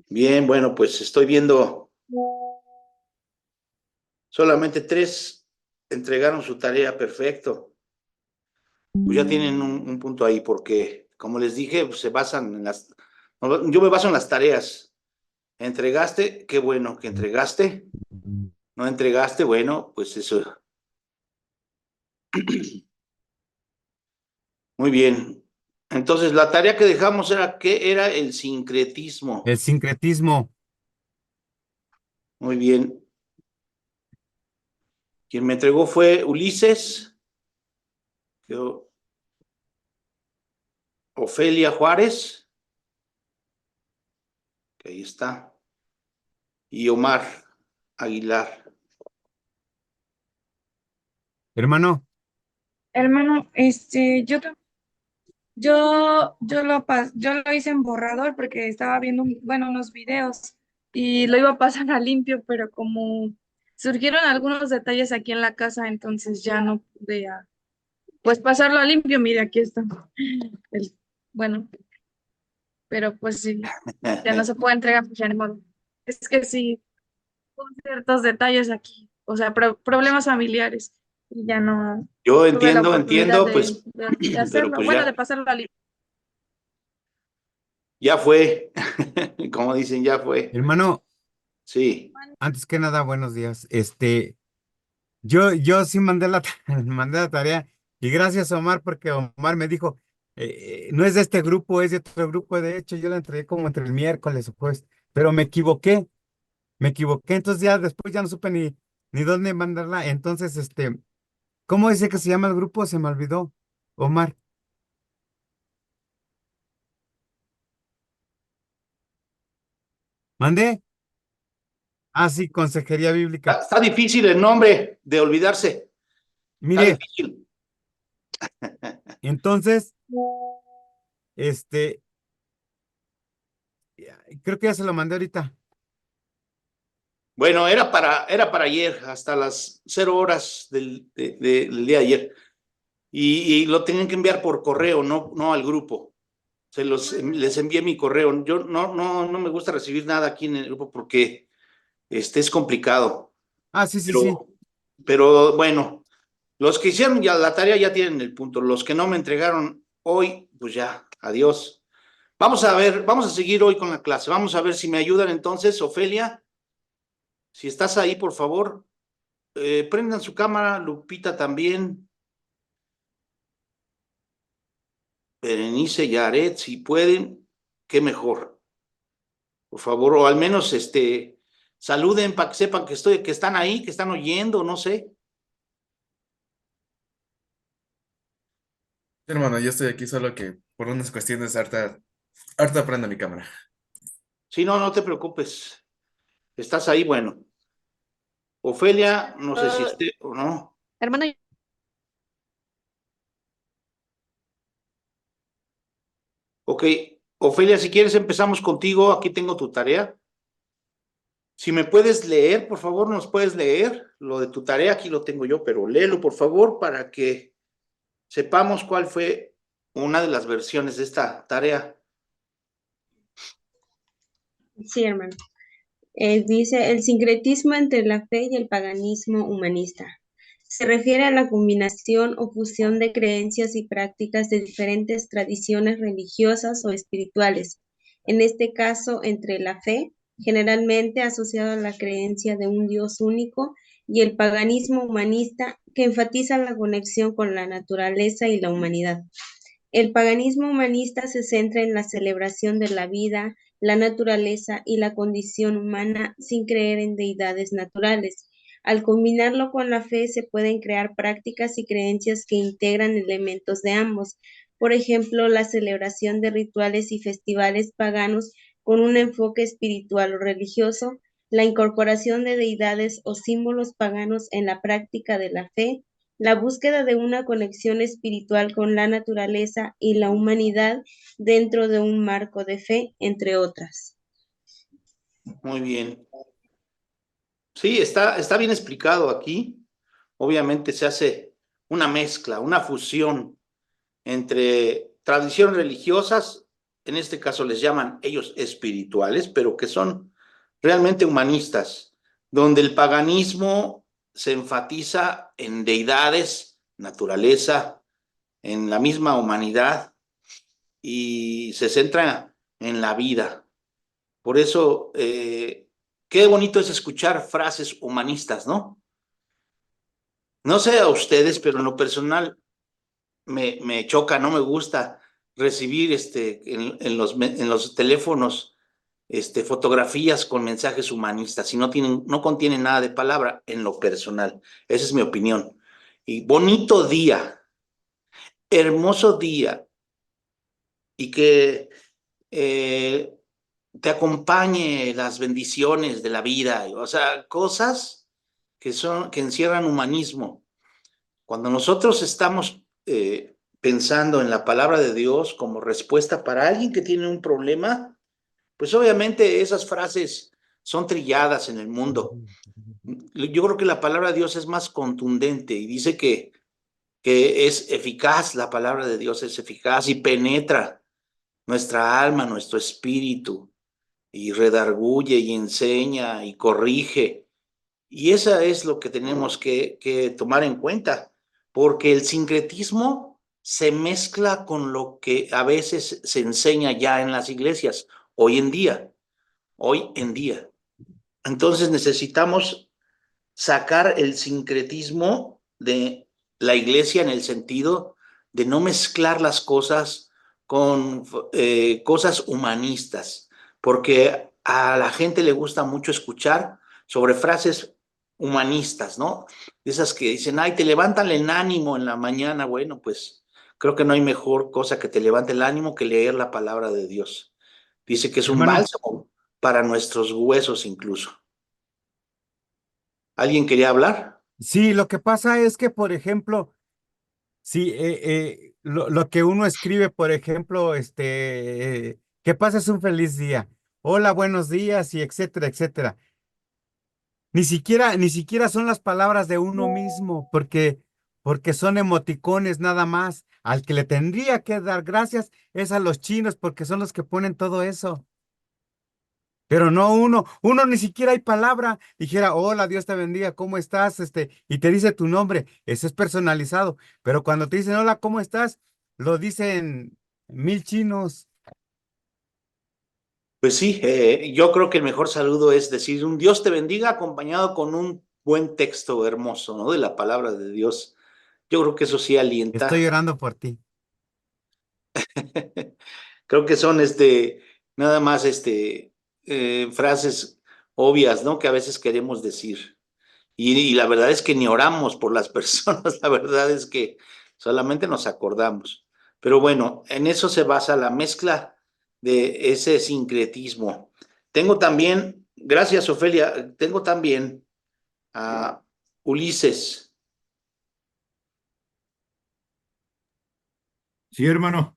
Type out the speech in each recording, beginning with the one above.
Bien, bueno, pues estoy viendo solamente 3 entregaron su tarea, perfecto. Pues ya tienen un punto ahí, porque como les dije, pues se basan en las, yo me baso en las tareas. ¿Entregaste? Qué bueno que entregaste. ¿No entregaste? Bueno, pues eso. Muy bien. Entonces, la tarea que dejamos era, ¿qué era el sincretismo? El sincretismo. Muy bien. Quien me entregó fue Ulises, yo, Ofelia Juárez, que ahí está, y Omar Aguilar. Hermano, Hermano, yo lo hice en borrador porque estaba viendo, bueno, unos videos y lo iba a pasar a limpio, pero como surgieron algunos detalles aquí en la casa, entonces ya no pude, pues pasarlo a limpio. Mire, aquí está. El- bueno, pero pues sí, ya no se puede entregar, pues ya ni modo. Es que sí, con ciertos detalles aquí, o sea, problemas familiares y ya no Yo tuve la entiendo, oportunidad entiendo, pues, de pero hacerlo, pues bueno, de ya, pasarlo a limpio. ya fue, como dicen, ya fue. hermano, Sí. antes que nada, buenos días. Yo sí mandé mandé la tarea y gracias Omar porque Omar me dijo, no es de este grupo, es de otro grupo. De hecho, yo la entregué como entre el miércoles o jueves, pero me equivoqué. Entonces ya después ya no supe ni dónde mandarla. Entonces, ¿cómo dice que se llama el grupo? Se me olvidó. Omar, ¿mandé? Ah, sí, Consejería Bíblica. Está difícil el nombre de olvidarse. Está Mire, difícil. entonces, este, creo que ya se lo mandé ahorita. Bueno, era para ayer, hasta las 0 horas del día de ayer. Y lo tenían que enviar por correo, no al grupo. Les envié mi correo. Yo no me gusta recibir nada aquí en el grupo porque es complicado. Ah, sí, sí, sí. Pero, pero bueno, los que hicieron ya la tarea ya tienen el punto. Los que no me entregaron hoy, pues ya, adiós. Vamos a ver, vamos a seguir hoy con la clase. Vamos a ver si me ayudan entonces, Ofelia. Si estás ahí, por favor, prendan su cámara, Lupita también, Berenice y Aret, si pueden, qué mejor. Por favor, o al menos saluden para que sepan que están ahí, que están oyendo, no sé. Hermano, yo estoy aquí solo que por unas cuestiones harta prendo mi cámara. Si no, no te preocupes. Estás ahí, bueno. Ofelia, no sé si esté o no. Hermano, Ok, Ofelia, si quieres empezamos contigo. Aquí tengo tu tarea. Si me puedes leer, por favor, nos puedes leer lo de tu tarea. Aquí lo tengo yo, pero léelo, por favor, para que sepamos cuál fue una de las versiones de esta tarea. Sí, hermano. Dice el sincretismo entre la fe y el paganismo humanista. Se refiere a la combinación o fusión de creencias y prácticas de diferentes tradiciones religiosas o espirituales. En este caso, entre la fe, generalmente asociada a la creencia de un Dios único, y el paganismo humanista, que enfatiza la conexión con la naturaleza y la humanidad. El paganismo humanista se centra en la celebración de la vida, la naturaleza y la condición humana sin creer en deidades naturales. Al combinarlo con la fe se pueden crear prácticas y creencias que integran elementos de ambos. Por ejemplo, la celebración de rituales y festivales paganos con un enfoque espiritual o religioso, la incorporación de deidades o símbolos paganos en la práctica de la fe, la búsqueda de una conexión espiritual con la naturaleza y la humanidad dentro de un marco de fe, entre otras. Muy bien. Sí, está bien explicado aquí. Obviamente se hace una mezcla, una fusión entre tradiciones religiosas en este caso les llaman ellos espirituales, pero que son realmente humanistas, donde el paganismo se enfatiza en deidades, naturaleza, en la misma humanidad y se centra en la vida. Por eso, qué bonito es escuchar frases humanistas, ¿no? No sé a ustedes, pero en lo personal me choca, no me gusta recibir en los teléfonos fotografías con mensajes humanistas y no contienen nada de palabra en lo personal. Esa es mi opinión. Y bonito día, hermoso día, y que eh, te acompañe las bendiciones de la vida, o sea, cosas que encierran humanismo. Cuando nosotros estamos pensando en la palabra de Dios como respuesta para alguien que tiene un problema, pues obviamente esas frases son trilladas en el mundo. Yo creo que la palabra de Dios es más contundente y dice que es eficaz, la palabra de Dios es eficaz y penetra nuestra alma, nuestro espíritu, y redarguye y enseña y corrige. Y eso es lo que tenemos que tomar en cuenta, porque el sincretismo se mezcla con lo que a veces se enseña ya en las iglesias, hoy en día, hoy en día. Entonces necesitamos sacar el sincretismo de la iglesia en el sentido de no mezclar las cosas con cosas humanistas, porque a la gente le gusta mucho escuchar sobre frases humanistas, ¿no? Esas que dicen, ay, te levantan el ánimo en la mañana. Bueno, pues creo que no hay mejor cosa que te levante el ánimo que leer la palabra de Dios. Dice que es un Hermano, bálsamo para nuestros huesos incluso. ¿Alguien quería hablar? sí, lo que pasa es que, por ejemplo, sí, lo que uno escribe, por ejemplo, que pases un feliz día. Hola, buenos días y etcétera, etcétera. Ni siquiera son las palabras de uno mismo, porque son emoticones nada más. Al que le tendría que dar gracias es a los chinos, porque son los que ponen todo eso. Pero no uno ni siquiera hay palabra. Dijera, hola, Dios te bendiga, ¿cómo estás? Y te dice tu nombre, eso es personalizado. Pero cuando te dicen, hola, ¿cómo estás? Lo dicen 1000 chinos. Pues sí, yo creo que el mejor saludo es decir un Dios te bendiga acompañado con un buen texto hermoso, ¿no? De la palabra de Dios. Yo creo que eso sí Estoy alienta. llorando por ti. Creo que son nada más frases obvias, ¿no? Que a veces queremos decir. Y la verdad es que ni oramos por las personas, la verdad es que solamente nos acordamos. Pero bueno, en eso se basa la mezcla de ese sincretismo. Tengo también, gracias Ofelia, tengo también a Ulises. Sí, hermano.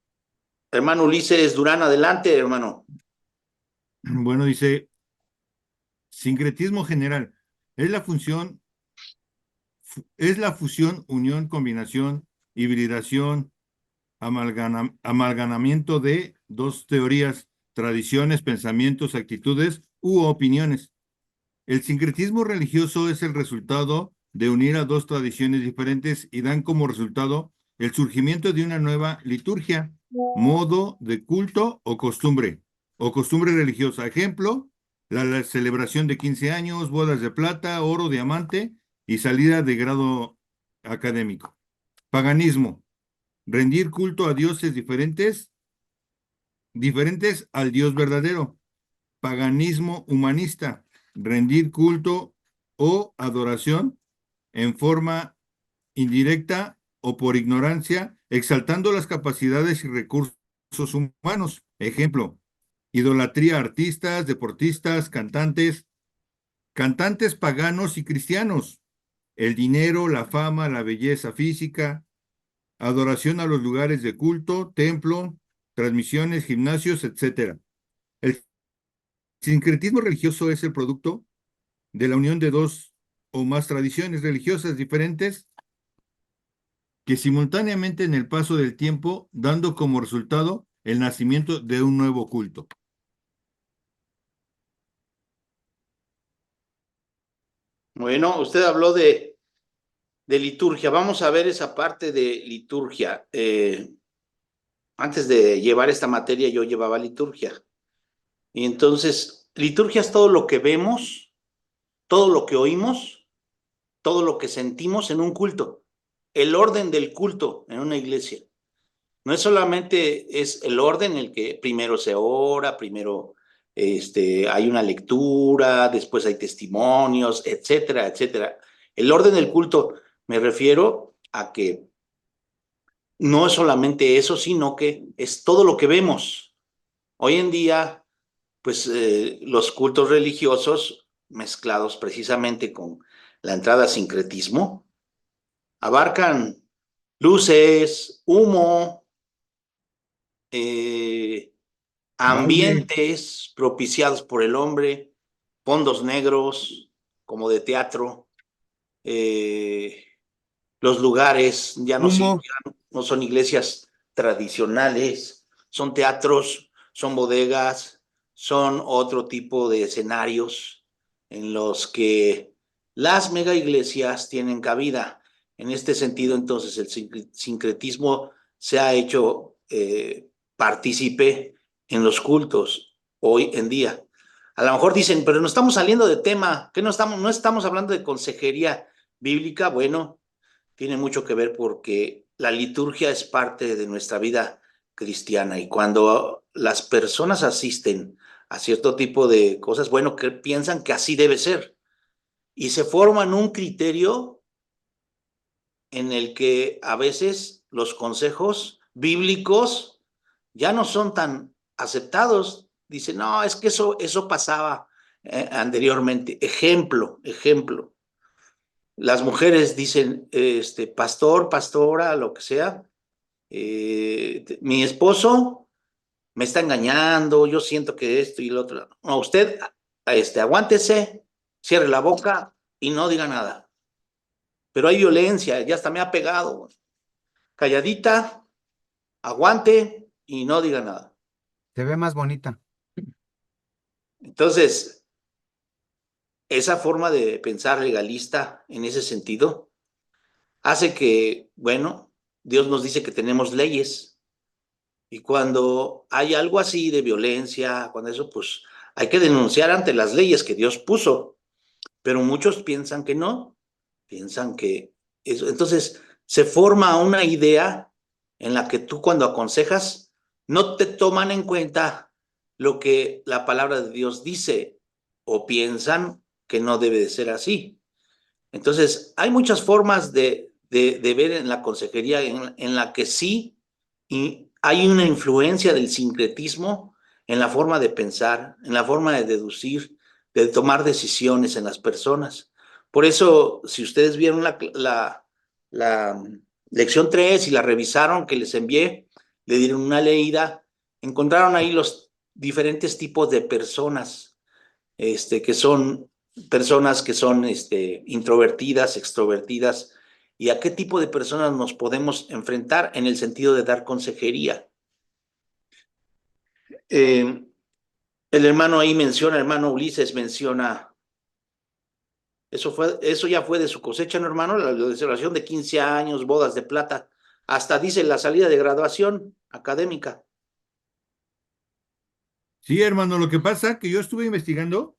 Hermano Ulises Durán, adelante, hermano. Bueno, dice, sincretismo general. Es la función, es la fusión, unión, combinación, hibridación, amalgamamiento de dos teorías, tradiciones, pensamientos, actitudes u opiniones. El sincretismo religioso es el resultado de unir a dos tradiciones diferentes y dan como resultado el surgimiento de una nueva liturgia, modo de culto o costumbre religiosa. Ejemplo, la celebración de 15 años, bodas de plata, oro, diamante y salida de grado académico. Paganismo, rendir culto a dioses diferentes al Dios verdadero. Paganismo humanista, rendir culto o adoración en forma indirecta o por ignorancia, exaltando las capacidades y recursos humanos. Ejemplo, idolatría a artistas, deportistas, cantantes paganos y cristianos, el dinero, la fama, la belleza física, adoración a los lugares de culto, templo, transmisiones, gimnasios, etc. El sincretismo religioso es el producto de la unión de dos o más tradiciones religiosas diferentes que simultáneamente en el paso del tiempo, dando como resultado el nacimiento de un nuevo culto. Bueno, usted habló de liturgia. Vamos a ver esa parte de liturgia. Antes de llevar esta materia, yo llevaba liturgia. Y entonces, liturgia es todo lo que vemos, todo lo que oímos, todo lo que sentimos en un culto. El orden del culto en una iglesia. No es solamente es el orden en el que primero se ora, primero hay una lectura, después hay testimonios, etcétera, etcétera. El orden del culto, me refiero a que no es solamente eso, sino que es todo lo que vemos. Hoy en día, pues los cultos religiosos, mezclados precisamente con la entrada a sincretismo, abarcan luces, humo, Baile. ambientes propiciados por el hombre, fondos negros como de teatro, eh, los lugares Humo. ya no son iglesias tradicionales, son teatros, son bodegas, son otro tipo de escenarios en los que las mega iglesias tienen cabida. En este sentido, entonces, el sincretismo se ha hecho partícipe en los cultos hoy en día. A lo mejor dicen, pero no estamos saliendo de tema, que no estamos hablando de consejería bíblica. Bueno, tiene mucho que ver porque la liturgia es parte de nuestra vida cristiana y cuando las personas asisten a cierto tipo de cosas, bueno, que piensan que así debe ser y se forman un criterio en el que a veces los consejos bíblicos ya no son tan aceptados. Dicen, no, es que eso pasaba anteriormente. Ejemplo. Las mujeres dicen, pastor, pastora, lo que sea, mi esposo me está engañando, yo siento que esto y lo otro. No, usted, aguántese, cierre la boca y no diga nada. Pero hay violencia, ya hasta me ha pegado. Calladita, aguante y no diga nada. Se ve más bonita. Entonces, esa forma de pensar legalista en ese sentido hace que, bueno, Dios nos dice que tenemos leyes y cuando hay algo así de violencia, cuando eso, pues hay que denunciar ante las leyes que Dios puso, pero muchos piensan que no, piensan que eso. Entonces, se forma una idea en la que tú cuando aconsejas no te toman en cuenta lo que la palabra de Dios dice o piensan que no debe de ser así. Entonces, hay muchas formas de ver en la consejería en la que sí y hay una influencia del sincretismo en la forma de pensar, en la forma de deducir, de tomar decisiones en las personas. Por eso, si ustedes vieron la lección 3 y la revisaron que les envié, le dieron una leída, encontraron ahí los diferentes tipos de personas que son personas que son introvertidas, extrovertidas, y a qué tipo de personas nos podemos enfrentar en el sentido de dar consejería. El hermano ahí menciona, el hermano Ulises menciona, eso ya fue de su cosecha, ¿no, hermano? La celebración de 15 años, bodas de plata, hasta dice la salida de graduación académica. Sí, hermano, lo que pasa que yo estuve investigando.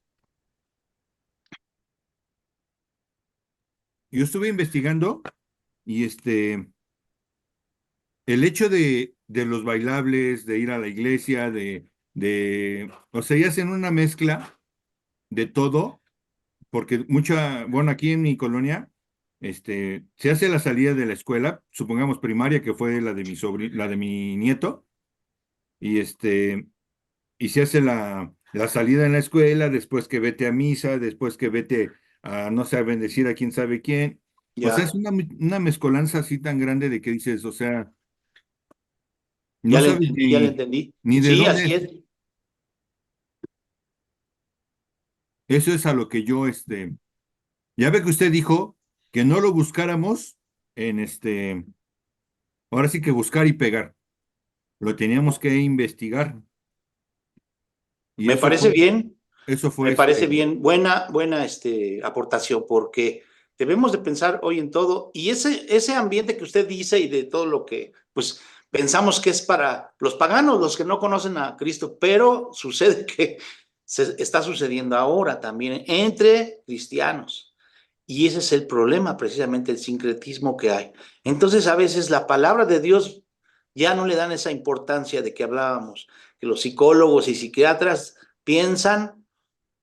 Y el hecho de los bailables, de ir a la iglesia, o sea, ya hacen una mezcla de todo, porque bueno, aquí en mi colonia, se hace la salida de la escuela, supongamos primaria, que fue la de la de mi nieto, y y se hace la salida en la escuela, después que vete a misa, después que vete a, no sé, a bendecir a quién sabe quién. O sea, Ya, es una mezcolanza así tan grande de que dices, o sea, no ya le sabes entendí, ya le entendí. ni de Sí, dónde así es. es. Eso es a lo que yo, ya ve que usted dijo que no lo buscáramos en ahora sí que buscar y pegar. lo teníamos que investigar. Y Me eso parece fue, bien. eso fue Me parece bien, buena aportación, porque debemos de pensar hoy en todo, y ese ambiente que usted dice y de todo lo que, pues, pensamos que es para los paganos, los que no conocen a Cristo, pero sucede que está sucediendo ahora también entre cristianos, y ese es el problema, precisamente el sincretismo que hay. Entonces, a veces la palabra de Dios ya no le dan esa importancia de que hablábamos, que los psicólogos y psiquiatras piensan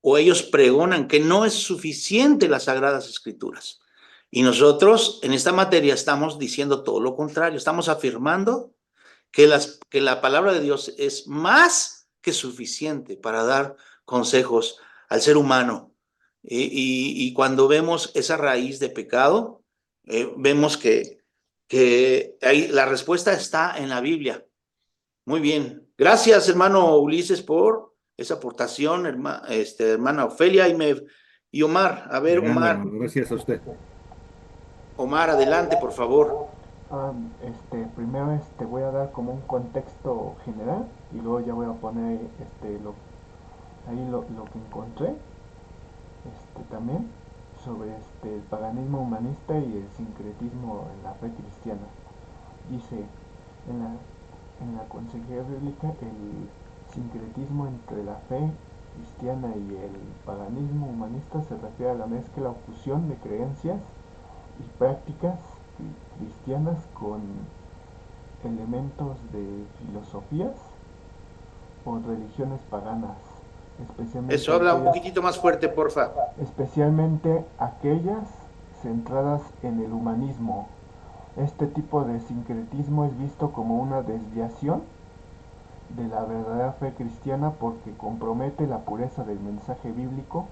o ellos pregonan que no es suficiente las Sagradas Escrituras. Y nosotros en esta materia estamos diciendo todo lo contrario, estamos afirmando que la palabra de Dios es más que suficiente para dar consejos al ser humano. Y cuando vemos esa raíz de pecado, vemos que ahí, la respuesta está en la Biblia. Muy bien. Gracias, hermano Ulises, por esa aportación, hermana Ofelia y Omar. A ver, de nada, Omar, hermano, gracias a usted. adelante, por favor. Primero voy a dar como un contexto general y luego ya voy a poner lo que encontré también sobre el paganismo humanista y el sincretismo en la fe cristiana. Dice en la consejería bíblica el sincretismo entre la fe cristiana y el paganismo humanista se refiere a la mezcla o fusión de creencias y prácticas cristianas con elementos de filosofías o religiones paganas, Eso habla un poquitito más fuerte, porfa. especialmente aquellas centradas en el humanismo. Este tipo de sincretismo es visto como una desviación de la verdadera fe cristiana porque compromete la pureza del mensaje bíblico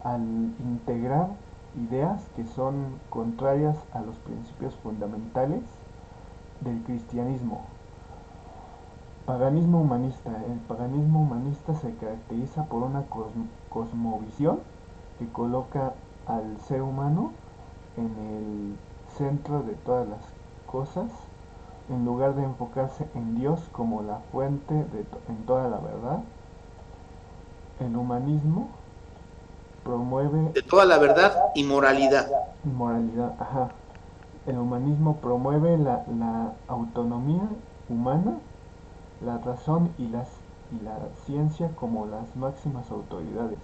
al integrar ideas que son contrarias a los principios fundamentales del cristianismo. Paganismo humanista. El paganismo humanista se caracteriza por una cosmovisión que coloca al ser humano en el centro de todas las cosas, en lugar de enfocarse en Dios como la fuente en toda la verdad. El humanismo promueve De toda la verdad y moralidad. moralidad, El humanismo promueve la autonomía humana, la razón y la ciencia como las máximas autoridades.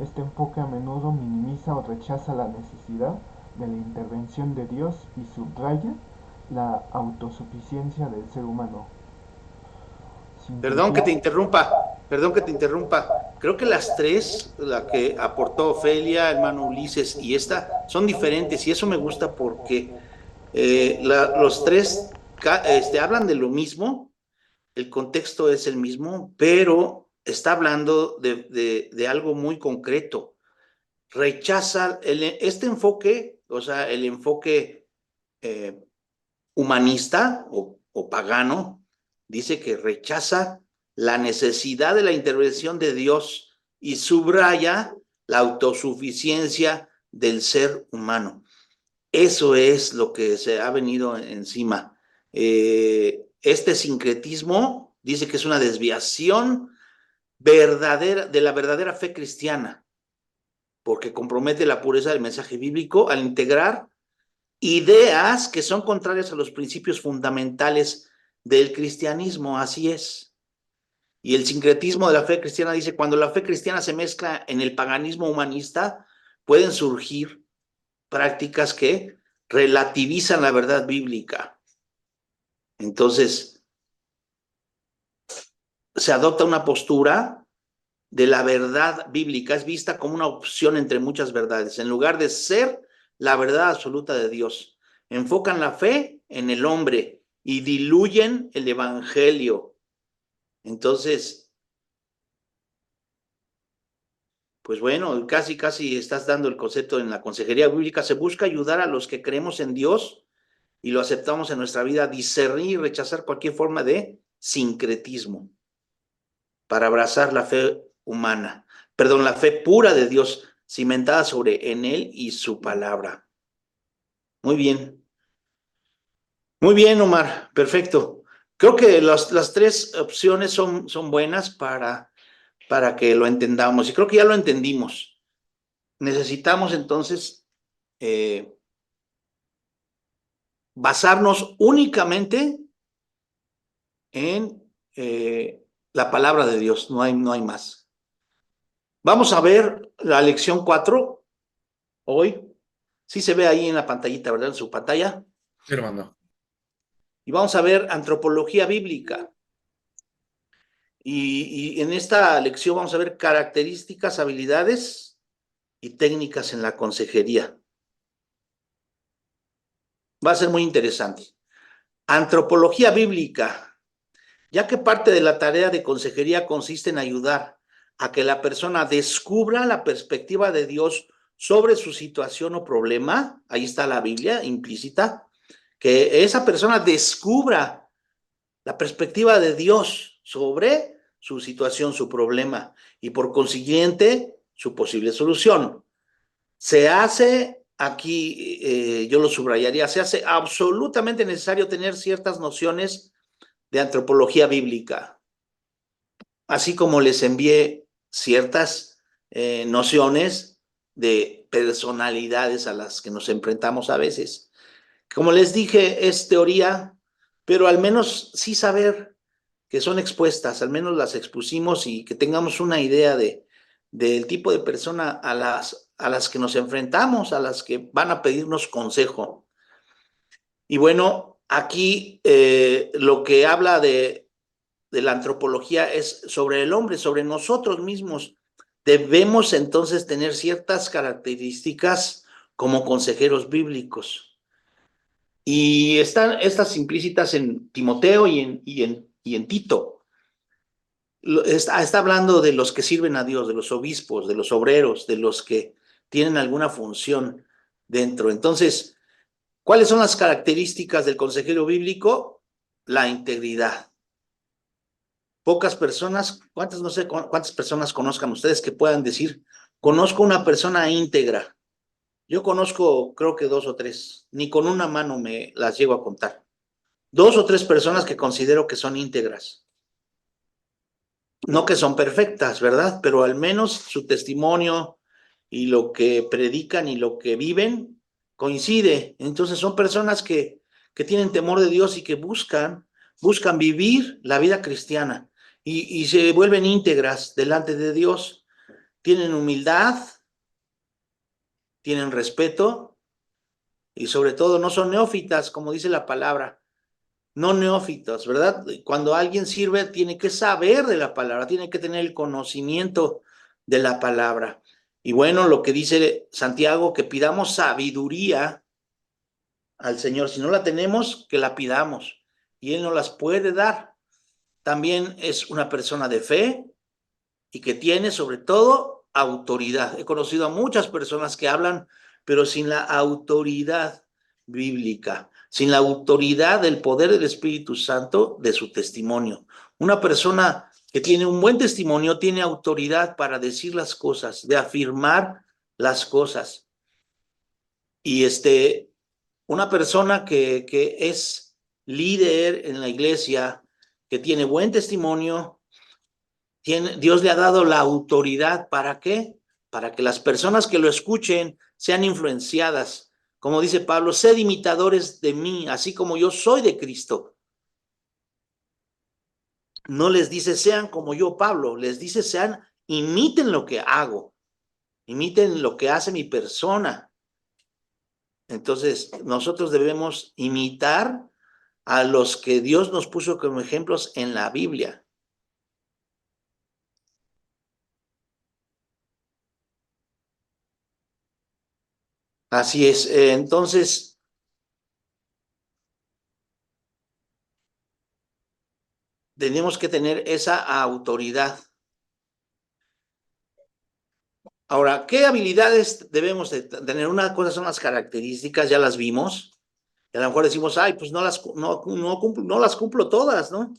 Este enfoque a menudo minimiza o rechaza la necesidad de la intervención de Dios y subraya la autosuficiencia del ser humano. Perdón que te interrumpa. Creo que las tres, la que aportó Ofelia, hermano Ulises y esta, son diferentes y eso me gusta porque los tres hablan de lo mismo, el contexto es el mismo, pero está hablando de algo muy concreto. Rechaza este enfoque, o sea, el enfoque humanista o pagano, dice que rechaza la necesidad de la intervención de Dios y subraya la autosuficiencia del ser humano. Eso es lo que se ha venido encima. Este sincretismo dice que es una desviación verdadera de la verdadera fe cristiana, porque compromete la pureza del mensaje bíblico al integrar ideas que son contrarias a los principios fundamentales del cristianismo, así es. Y el sincretismo de la fe cristiana dice, cuando la fe cristiana se mezcla en el paganismo humanista, pueden surgir prácticas que relativizan la verdad bíblica. Entonces, se adopta una postura de la verdad bíblica, es vista como una opción entre muchas verdades, en lugar de ser la verdad absoluta de Dios. Enfocan la fe en el hombre y diluyen el evangelio. Entonces, pues bueno, casi estás dando el concepto en la consejería bíblica. Se busca ayudar a los que creemos en Dios y lo aceptamos en nuestra vida, discernir y rechazar cualquier forma de sincretismo para abrazar la fe humana, la fe pura de Dios, cimentada sobre en Él y su palabra. Muy bien. Muy bien, Omar, perfecto. Creo que las tres opciones son buenas para que lo entendamos, y creo que ya lo entendimos. Necesitamos entonces basarnos únicamente en la palabra de Dios, no hay más. Vamos a ver la lección 4 hoy. Sí se ve ahí en la pantallita, ¿verdad? En su pantalla. Sí, hermano. Y vamos a ver antropología bíblica. Y en esta lección vamos a ver características, habilidades y técnicas en la consejería. Va a ser muy interesante. Antropología bíblica, ya que parte de la tarea de consejería consiste en ayudar a que la persona descubra la perspectiva de Dios sobre su situación o problema, ahí está la Biblia implícita, que esa persona descubra la perspectiva de Dios sobre su situación, su problema, y por consiguiente, su posible solución. Se hace, aquí yo lo subrayaría, se hace absolutamente necesario tener ciertas nociones de antropología bíblica, así como les envié ciertas nociones de personalidades a las que nos enfrentamos a veces. Como les dije, es teoría, pero al menos sí saber que son expuestas, al menos las expusimos y que tengamos una idea del tipo de persona a las que nos enfrentamos, a las que van a pedirnos consejo. Y bueno, aquí lo que habla de la antropología es sobre el hombre, sobre nosotros mismos. Debemos entonces tener ciertas características como consejeros bíblicos. Y están estas implícitas en Timoteo y en Tito. Está hablando de los que sirven a Dios, de los obispos, de los obreros, de los que tienen alguna función dentro. Entonces, ¿cuáles son las características del consejero bíblico? La integridad. Pocas personas, no sé cuántas personas conozcan ustedes que puedan decir, conozco una persona íntegra. Yo conozco, creo que 2 o 3, ni con una mano me las llego a contar. 2 o 3 personas que considero que son íntegras. No que son perfectas, ¿verdad? Pero al menos su testimonio y lo que predican y lo que viven coincide. Entonces son personas que tienen temor de Dios y que buscan vivir la vida cristiana y se vuelven íntegras delante de Dios. Tienen humildad, tienen respeto y sobre todo no son neófitas, como dice la palabra. No neófitos, ¿verdad? Cuando alguien sirve, tiene que saber de la palabra, tiene que tener el conocimiento de la palabra. Y bueno, lo que dice Santiago, que pidamos sabiduría al Señor. Si no la tenemos, que la pidamos. Y Él nos las puede dar. También es una persona de fe y que tiene sobre todo autoridad. He conocido a muchas personas que hablan, pero sin la autoridad bíblica, sin la autoridad del poder del Espíritu Santo de su testimonio. Una persona que tiene un buen testimonio tiene autoridad para decir las cosas, de afirmar las cosas. Y una persona que es líder en la iglesia, que tiene buen testimonio, Dios le ha dado la autoridad. ¿Para qué? Para que las personas que lo escuchen sean influenciadas. Como dice Pablo, sed imitadores de mí, así como yo soy de Cristo. No les dice sean como yo, Pablo, les dice imiten lo que hago, imiten lo que hace mi persona. Entonces, nosotros debemos imitar a los que Dios nos puso como ejemplos en la Biblia. Así es. Entonces, tenemos que tener esa autoridad. Ahora, ¿qué habilidades debemos de tener? Una cosa son las características, ya las vimos. Y a lo mejor decimos, ay, pues no las cumplo todas, ¿no?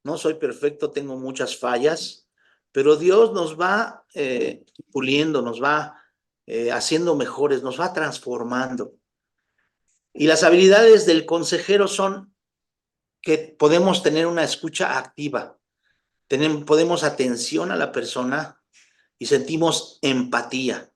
No soy perfecto, tengo muchas fallas, pero Dios nos va puliendo, nos va haciendo mejores, nos va transformando. Y las habilidades del consejero son que podemos tener una escucha activa, podemos atención a la persona y sentimos empatía.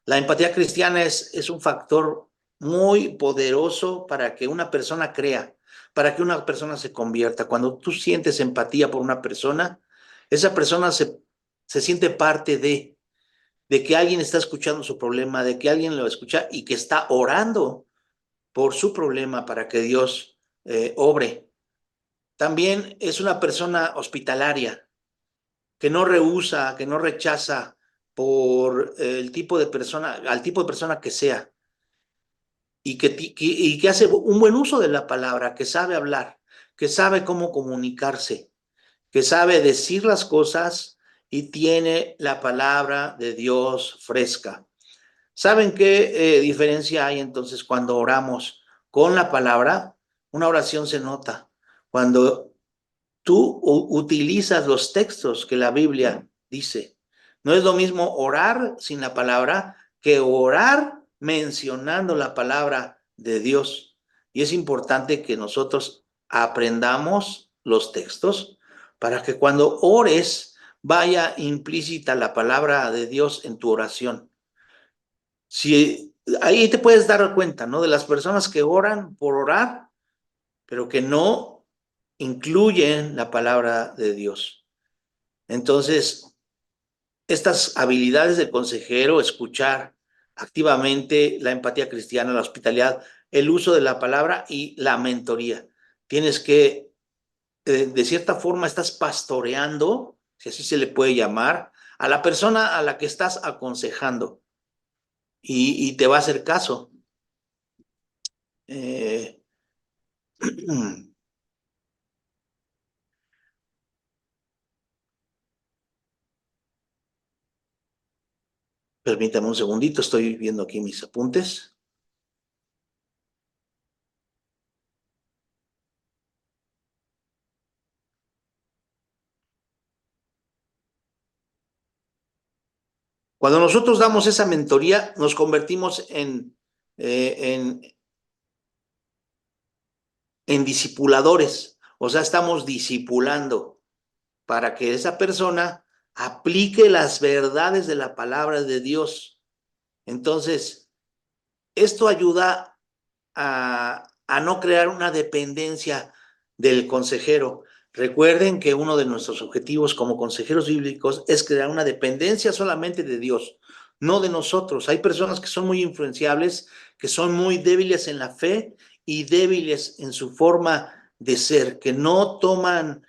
La empatía cristiana es un factor muy poderoso para que una persona crea, para que una persona se convierta. Cuando tú sientes empatía por una persona, esa persona se siente parte de que alguien está escuchando su problema, de que alguien lo escucha y que está orando por su problema para que Dios obre. También es una persona hospitalaria, que no rehúsa, que no rechaza por el tipo de persona, al tipo de persona que sea, y que hace un buen uso de la palabra, que sabe hablar, que sabe cómo comunicarse, que sabe decir las cosas y tiene la palabra de Dios fresca. ¿Saben qué diferencia hay entonces cuando oramos con la palabra? Una oración se nota cuando tú utilizas los textos que la Biblia dice. No es lo mismo orar sin la palabra que orar mencionando la palabra de Dios. Y es importante que nosotros aprendamos los textos para que cuando ores vaya implícita la palabra de Dios en tu oración. Si ahí te puedes dar cuenta, ¿no? De las personas que oran por orar, pero que no incluyen la palabra de Dios. Entonces, estas habilidades del consejero, escuchar activamente, la empatía cristiana, la hospitalidad, el uso de la palabra y la mentoría. Tienes que, de cierta forma, estás pastoreando, si así se le puede llamar, a la persona a la que estás aconsejando y te va a hacer caso. Permítame un segundito, estoy viendo aquí mis apuntes. Cuando nosotros damos esa mentoría, nos convertimos en discipuladores, o sea, estamos discipulando para que esa persona aplique las verdades de la palabra de Dios. Entonces, esto ayuda a no crear una dependencia del consejero. Recuerden que uno de nuestros objetivos como consejeros bíblicos es crear una dependencia solamente de Dios, no de nosotros. Hay personas que son muy influenciables, que son muy débiles en la fe y débiles en su forma de ser, que no toman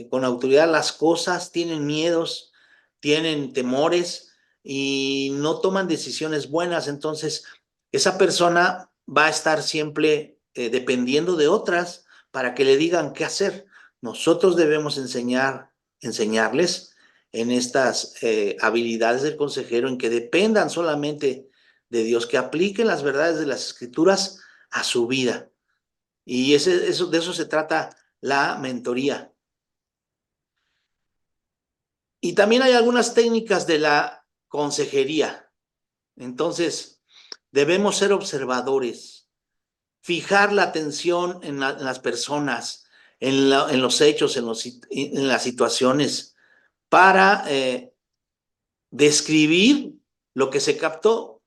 con autoridad las cosas, tienen miedos, tienen temores y no toman decisiones buenas. Entonces, esa persona va a estar siempre dependiendo de otras para que le digan qué hacer. Nosotros debemos enseñarles en estas habilidades del consejero, en que dependan solamente de Dios, que apliquen las verdades de las Escrituras a su vida. Y de eso se trata la mentoría. Y también hay algunas técnicas de la consejería. Entonces, debemos ser observadores, fijar la atención en las personas, en los hechos, en las situaciones, para describir lo que se captó.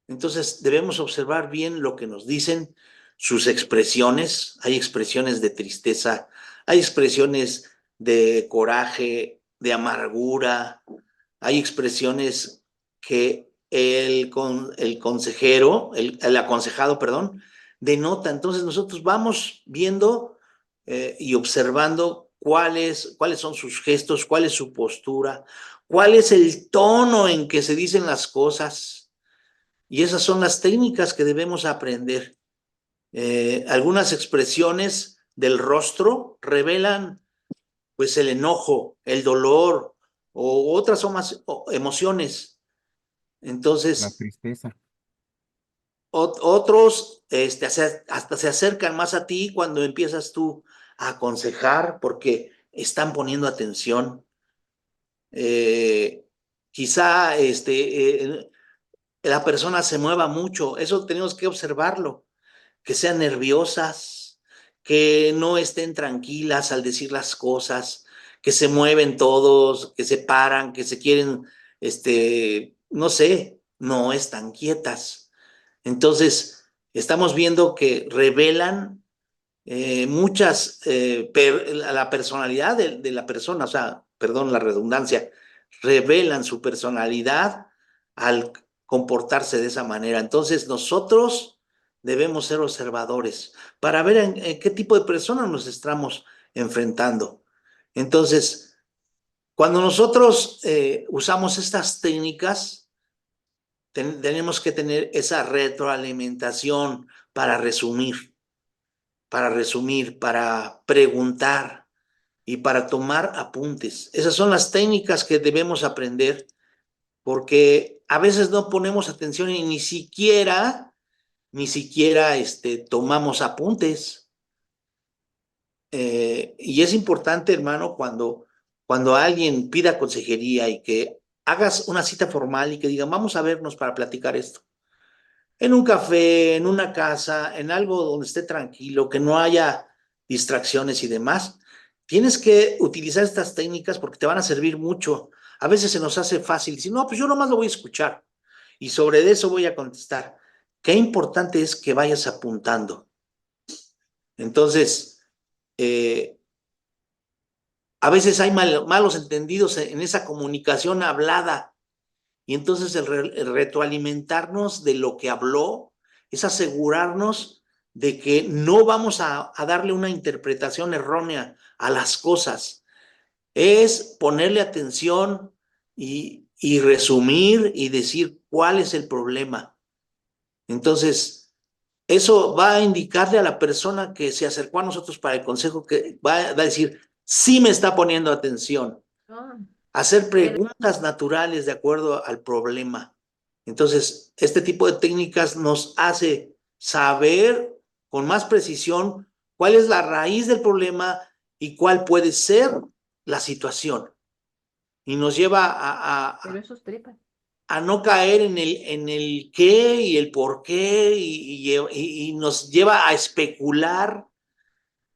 Entonces debemos observar bien lo que nos dicen, sus expresiones. Hay expresiones de tristeza, hay expresiones de coraje, de amargura, hay expresiones que el consejero, el aconsejado, perdón, denota. Entonces nosotros vamos viendo y observando cuáles son sus gestos, cuál es su postura, cuál es el tono en que se dicen las cosas. Y esas son las técnicas que debemos aprender. Algunas expresiones del rostro revelan pues el enojo, el dolor o otras emociones. La Entonces, tristeza. otros hasta se acercan más a ti cuando empiezas tú a aconsejar porque están poniendo atención. Quizá la persona se mueva mucho, eso tenemos que observarlo, que sean nerviosas, que no estén tranquilas al decir las cosas, que se mueven todos, que se paran, que se quieren, no sé, no están quietas. Entonces, estamos viendo que revelan la personalidad de la persona, o sea, perdón la redundancia, revelan su personalidad al comportarse de esa manera. Entonces, nosotros debemos ser observadores para ver en qué tipo de personas nos estamos enfrentando. Entonces, cuando nosotros usamos estas técnicas, tenemos que tener esa retroalimentación para resumir, para preguntar y para tomar apuntes. Esas son las técnicas que debemos aprender, porque a veces no ponemos atención y ni siquiera tomamos apuntes. Y es importante, hermano, cuando alguien pida consejería y que hagas una cita formal y que digan, vamos a vernos para platicar esto. En un café, en una casa, en algo donde esté tranquilo, que no haya distracciones y demás. Tienes que utilizar estas técnicas porque te van a servir mucho. A veces se nos hace fácil decir, no, pues yo nomás lo voy a escuchar y sobre eso voy a contestar. Qué importante es que vayas apuntando. Entonces, a veces hay malos entendidos en esa comunicación hablada. Y entonces el retroalimentarnos de lo que habló es asegurarnos de que no vamos a darle una interpretación errónea a las cosas. Es ponerle atención y resumir y decir cuál es el problema. Entonces, eso va a indicarle a la persona que se acercó a nosotros para el consejo que va a decir, sí me está poniendo atención. Hacer preguntas naturales de acuerdo al problema. Entonces, este tipo de técnicas nos hace saber con más precisión cuál es la raíz del problema y cuál puede ser la situación. Y nos lleva Pero esos trepan. a no caer en el qué y el por qué y nos lleva a especular.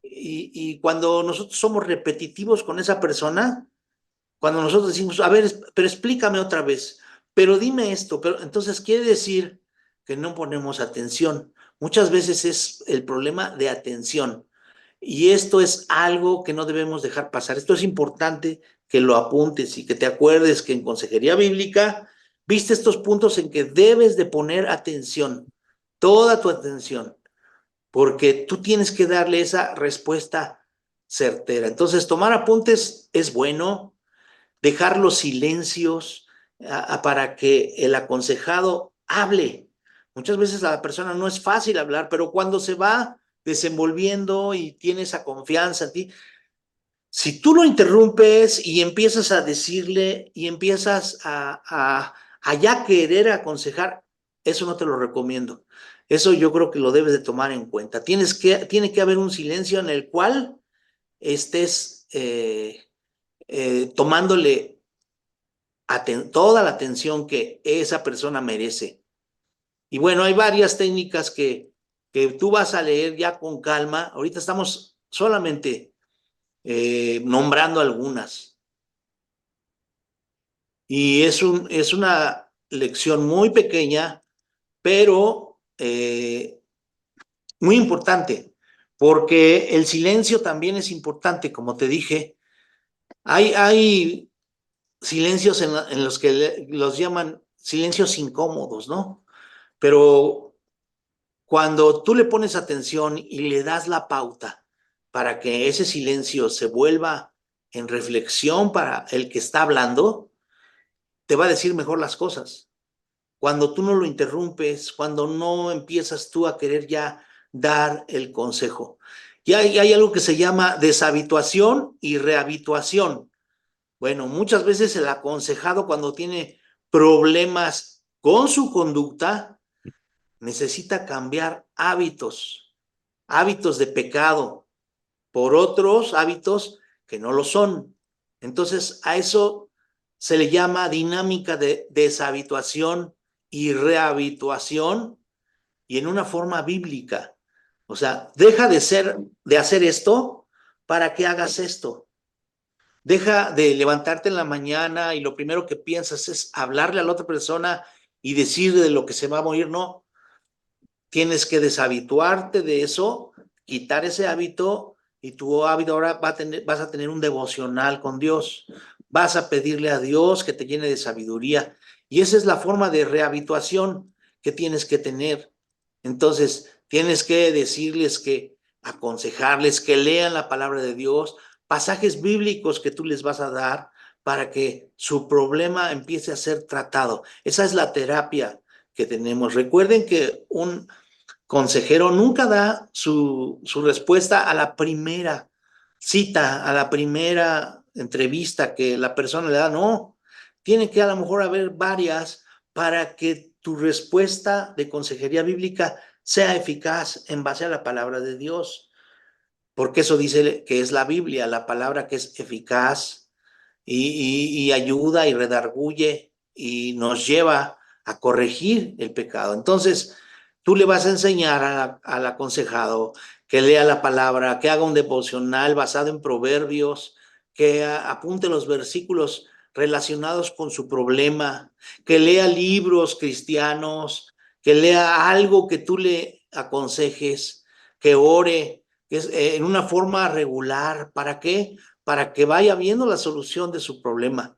Y cuando nosotros somos repetitivos con esa persona, cuando nosotros decimos, a ver, pero explícame otra vez, pero dime esto, pero entonces quiere decir que no ponemos atención. Muchas veces es el problema de atención. Y esto es algo que no debemos dejar pasar. Esto es importante que lo apuntes y que te acuerdes que en consejería bíblica viste estos puntos en que debes de poner atención, toda tu atención, porque tú tienes que darle esa respuesta certera. Entonces, tomar apuntes es bueno, dejar los silencios para que el aconsejado hable. Muchas veces a la persona no es fácil hablar, pero cuando se va desenvolviendo y tiene esa confianza en ti, si tú lo interrumpes y empiezas a decirle y empiezas a ya querer aconsejar, eso no te lo recomiendo. Eso yo creo que lo debes de tomar en cuenta. Tiene que haber un silencio en el cual estés tomándole toda la atención que esa persona merece. Y bueno, hay varias técnicas que tú vas a leer ya con calma. Ahorita estamos solamente nombrando algunas. Y es una lección muy pequeña, pero muy importante, porque el silencio también es importante, como te dije. Hay silencios en los que los llaman silencios incómodos, ¿no? Pero cuando tú le pones atención y le das la pauta para que ese silencio se vuelva en reflexión para el que está hablando, te va a decir mejor las cosas. Cuando tú no lo interrumpes, cuando no empiezas tú a querer ya dar el consejo. Y hay algo que se llama deshabituación y rehabituación. Bueno, muchas veces el aconsejado cuando tiene problemas con su conducta, necesita cambiar hábitos de pecado por otros hábitos que no lo son. Entonces, a eso se le llama dinámica de deshabituación y rehabituación y en una forma bíblica. O sea, deja de hacer esto para que hagas esto. Deja de levantarte en la mañana y lo primero que piensas es hablarle a la otra persona y decirle de lo que se va a morir. No, tienes que deshabituarte de eso, quitar ese hábito y tu hábito ahora vas a tener un devocional con Dios. Vas a pedirle a Dios que te llene de sabiduría. Y esa es la forma de rehabituación que tienes que tener. Entonces, tienes que decirles aconsejarles que lean la palabra de Dios, pasajes bíblicos que tú les vas a dar para que su problema empiece a ser tratado. Esa es la terapia que tenemos. Recuerden que un consejero nunca da su respuesta a la primera cita, a la primera entrevista que la persona le da. No, tiene que a lo mejor haber varias para que tu respuesta de consejería bíblica sea eficaz en base a la palabra de Dios. Porque eso dice que es la Biblia, la palabra que es eficaz y ayuda y redarguye y nos lleva a corregir el pecado. Entonces, tú le vas a enseñar al aconsejado que lea la palabra, que haga un devocional basado en proverbios, que apunte los versículos relacionados con su problema, que lea libros cristianos, que lea algo que tú le aconsejes, que ore en una forma regular. ¿Para qué? Para que vaya viendo la solución de su problema.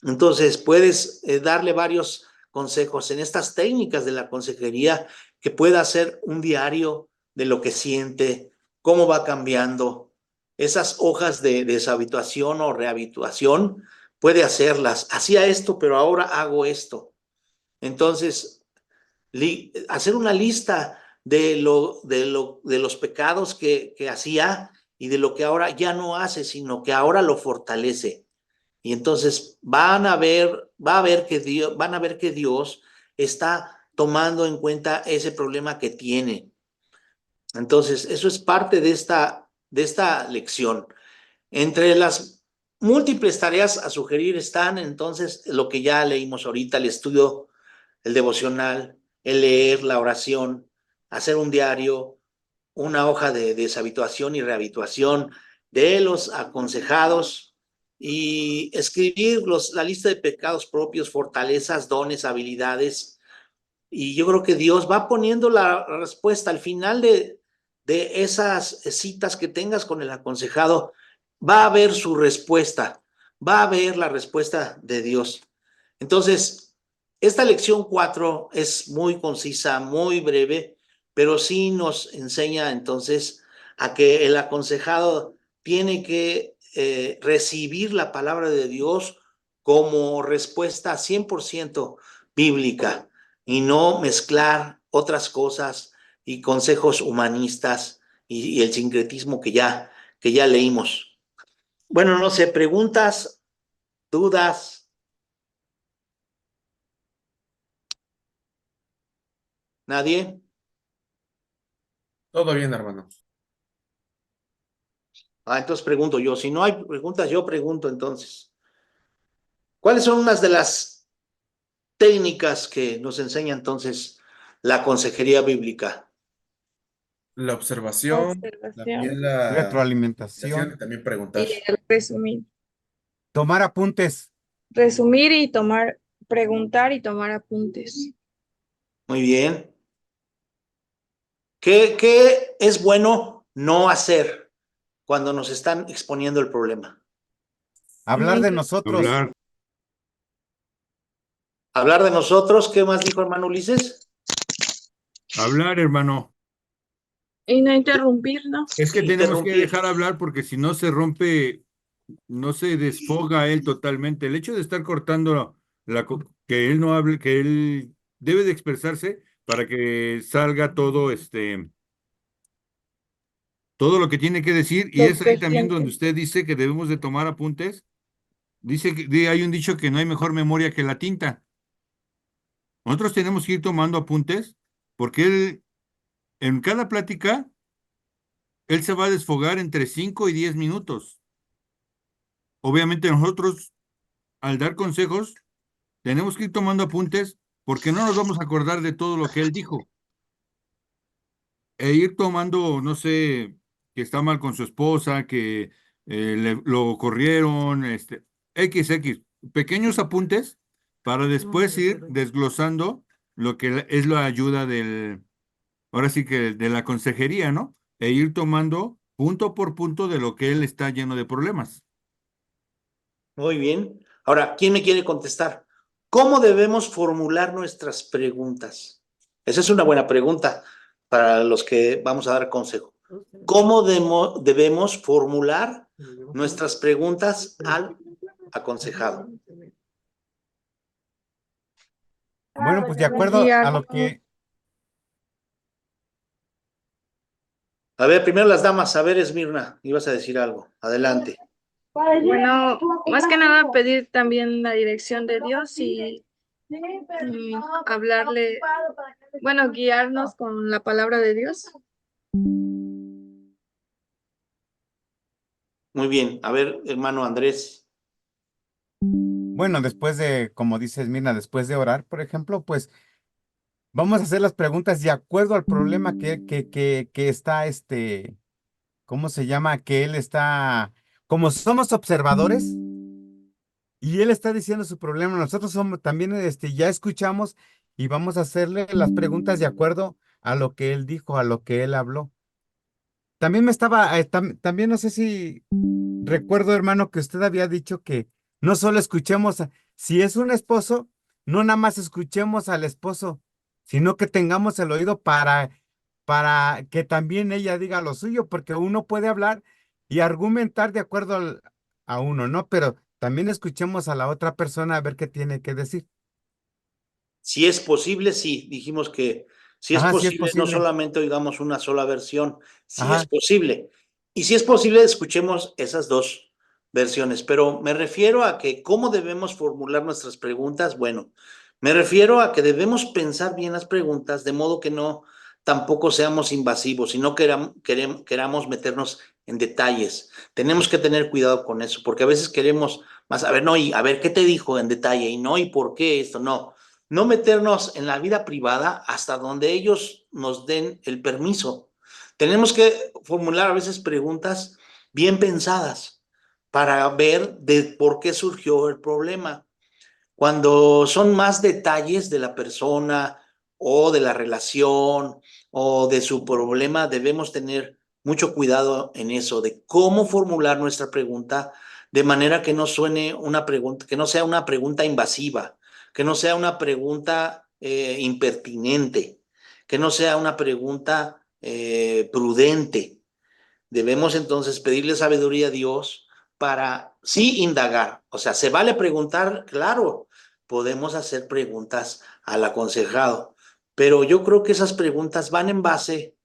Entonces, puedes darle varios consejos en estas técnicas de la consejería, que pueda hacer un diario de lo que siente, cómo va cambiando. Esas hojas de deshabituación o rehabituación, puede hacerlas. Hacía esto, pero ahora hago esto. Entonces, hacer una lista de los pecados que hacía y de lo que ahora ya no hace, sino que ahora lo fortalece. Y entonces van a ver que Dios está tomando en cuenta ese problema que tiene. Entonces, eso es parte de esta lección. Entre las múltiples tareas a sugerir están entonces lo que ya leímos ahorita: el estudio, el devocional, el leer, la oración, hacer un diario, una hoja de deshabituación y rehabituación de los aconsejados, y escribir la lista de pecados propios, fortalezas, dones, habilidades. Y yo creo que Dios va poniendo la respuesta al final de esas citas que tengas con el aconsejado. Va a ver su respuesta, va a ver la respuesta de Dios. Entonces, esta lección 4 es muy concisa, muy breve, pero sí nos enseña entonces a que el aconsejado tiene que recibir la palabra de Dios como respuesta 100% bíblica, y no mezclar otras cosas y consejos humanistas y el sincretismo que ya leímos. Bueno, no sé, preguntas, dudas. ¿Nadie? Todo bien, hermano. Entonces pregunto yo. Si no hay preguntas, yo pregunto entonces. ¿Cuáles son unas de las técnicas que nos enseña entonces la consejería bíblica? La observación, también Observación la Retroalimentación, y también preguntar. y el resumir. tomar apuntes. Resumir y preguntar y tomar apuntes. Muy bien. ¿Qué es bueno no hacer cuando nos están exponiendo el problema? Hablar No de nosotros. Hablar de nosotros. ¿Qué más dijo hermano Ulises? Hablar, hermano. Y no interrumpir, ¿no? Es que tenemos que Interrumpir. dejar hablar porque si no se rompe, no se desfoga él totalmente. El hecho de estar cortando que él no hable, que él debe de expresarse para que salga todo todo lo que tiene que decir, y Lo es ahí que también donde siente. usted dice que debemos de tomar apuntes. Dice que hay un dicho que no hay mejor memoria que la tinta. Nosotros tenemos que ir tomando apuntes porque él, en cada plática, él se va a desfogar entre 5 y 10 minutos. Obviamente nosotros, al dar consejos, tenemos que ir tomando apuntes porque no nos vamos a acordar de todo lo que él dijo. e ir tomando, no sé, que está mal con su esposa, que lo corrieron, XX, pequeños apuntes para después ir desglosando lo que es la ayuda ahora sí que de la consejería, ¿no? E ir tomando punto por punto de lo que él está lleno de problemas. Muy bien. Ahora, ¿quién me quiere contestar? ¿Cómo debemos formular nuestras preguntas? Esa es una buena pregunta para los que vamos a dar consejo. ¿Cómo debemos formular nuestras preguntas al aconsejado? Bueno, pues de acuerdo a Guiar. lo que, A ver, primero las damas. A ver, Esmirna, ibas a decir algo. Adelante. Bueno, más que nada pedir también la dirección de Dios y hablarle, bueno, guiarnos con la palabra de Dios. Muy bien. A ver, hermano Andrés. bueno, después de, como dices, Mirna, después de orar, por ejemplo, pues vamos a hacer las preguntas de acuerdo al problema que está, ¿cómo se llama? Que él está, como somos observadores y él está diciendo su problema, nosotros somos también, ya escuchamos y vamos a hacerle las preguntas de acuerdo a lo que él dijo, a lo que él habló. También también no sé si recuerdo, hermano, que usted había dicho que no solo escuchemos, si es un esposo, no nada más escuchemos al esposo, sino que tengamos el oído para que también ella diga lo suyo, porque uno puede hablar y argumentar de acuerdo a uno, ¿no? Pero también escuchemos a la otra persona a ver qué tiene que decir. Si es posible, sí. Dijimos que si es Ajá, sí es posible, no posible. solamente oigamos una sola versión, si es Ajá, posible. Y si es posible, escuchemos esas dos versiones. Pero me refiero a que cómo debemos formular nuestras preguntas. Bueno, me refiero a que debemos pensar bien las preguntas, de modo que no tampoco seamos invasivos y no queramos meternos en detalles. Tenemos que tener cuidado con eso, porque a veces queremos más, a ver, no, y a ver qué te dijo en detalle, y no, y por qué esto, no meternos en la vida privada hasta donde ellos nos den el permiso. Tenemos que formular a veces preguntas bien pensadas para ver de por qué surgió el problema. Cuando son más detalles de la persona o de la relación o de su problema, debemos tener mucho cuidado en eso, de cómo formular nuestra pregunta de manera que no suene una pregunta, que no sea una pregunta invasiva, que no sea una pregunta impertinente, que no sea una pregunta prudente. Debemos entonces pedirle sabiduría a Dios para sí indagar. O sea, se vale preguntar, claro, podemos hacer preguntas al aconsejado, pero yo creo que esas preguntas van en base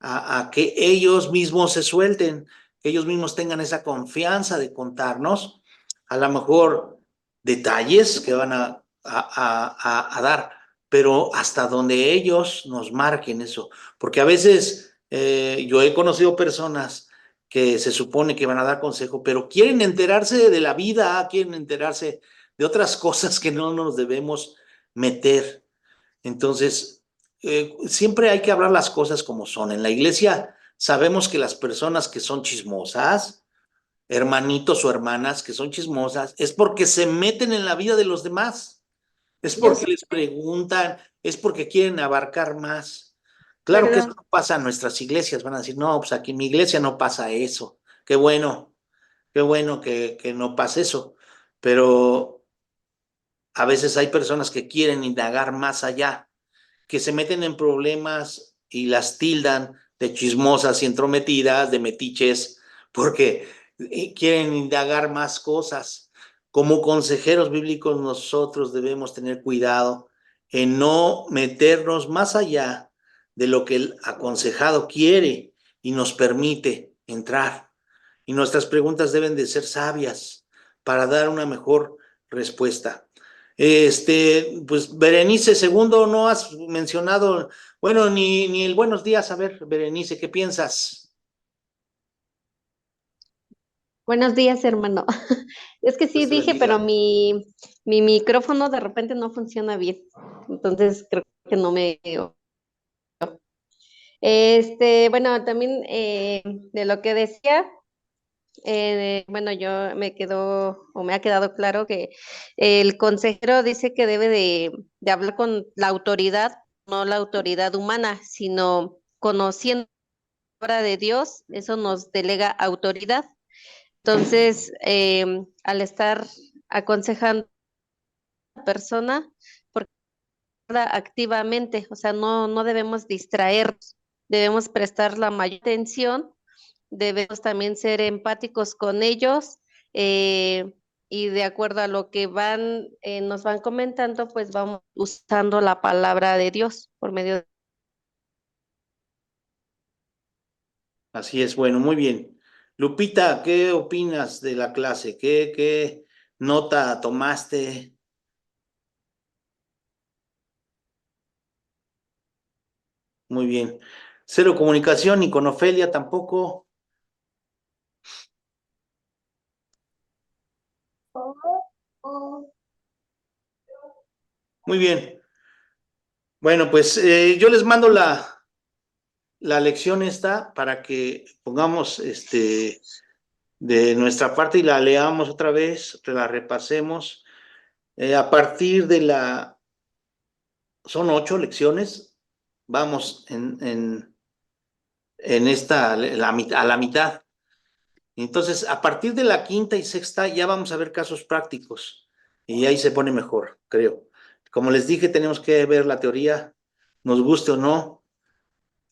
a que ellos mismos se suelten, que ellos mismos tengan esa confianza de contarnos, a lo mejor detalles que van a dar, pero hasta donde ellos nos marquen eso, porque a veces yo he conocido personas que se supone que van a dar consejo, pero quieren enterarse de la vida, quieren enterarse de otras cosas que no nos debemos meter. Entonces, siempre hay que hablar las cosas como son. En la iglesia sabemos que las personas que son chismosas, hermanitos o hermanas que son chismosas, es porque se meten en la vida de los demás, es Yo porque sé, les preguntan, es porque quieren abarcar más. Claro que eso perdón. no pasa en nuestras iglesias, van a decir, no, pues aquí en mi iglesia no pasa eso. Qué bueno que no pasa eso, pero a veces hay personas que quieren indagar más allá, que se meten en problemas y las tildan de chismosas y entrometidas, de metiches, porque quieren indagar más cosas. Como consejeros bíblicos nosotros debemos tener cuidado en no meternos más allá de lo que el aconsejado quiere y nos permite entrar. Y nuestras preguntas deben de ser sabias para dar una mejor respuesta. Pues Berenice, segundo, no has mencionado, bueno, ni el buenos días. A ver, Berenice, ¿qué piensas? Buenos días, hermano. Es que sí Dios te dije, pero bendiga. mi micrófono de repente no funciona bien. Entonces creo que no me... Bueno, también de lo que decía, bueno, yo me ha quedado claro que el consejero dice que debe de hablar con la autoridad, no la autoridad humana, sino conociendo la palabra de Dios, eso nos delega autoridad. Entonces, al estar aconsejando a la persona, porque activamente, o sea, no debemos distraernos, debemos prestar la mayor atención, debemos también ser empáticos con ellos, y de acuerdo a lo que nos van comentando, pues vamos usando la palabra de Dios por medio de... Así es, bueno, muy bien. Lupita, ¿qué opinas de la clase? ¿Qué nota tomaste? Muy bien. Cero comunicación y con Ofelia tampoco. Muy bien. Bueno, pues yo les mando la lección esta para que pongamos de nuestra parte y la leamos otra vez, la repasemos. A partir de son 8 lecciones, vamos en esta, a la mitad. Entonces, a partir de la quinta y sexta ya vamos a ver casos prácticos y ahí se pone mejor, creo. Como les dije, tenemos que ver la teoría, nos guste o no,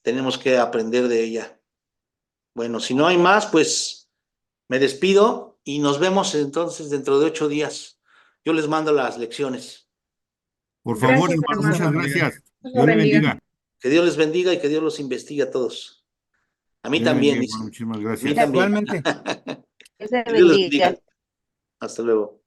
tenemos que aprender de ella. Bueno, si no hay más, pues me despido y nos vemos entonces dentro de 8 días. Yo les mando las lecciones. Por favor, Gracias, hermano, hermano. muchas gracias. Dios lo Dios le bendiga. bendiga. Que Dios les bendiga y que Dios los investigue a todos. A mí Dios le también, bendiga, dice. hermano. Muchísimas A mí gracias. también. Igualmente. Dios te Que Dios les bendiga. bendiga. Hasta luego.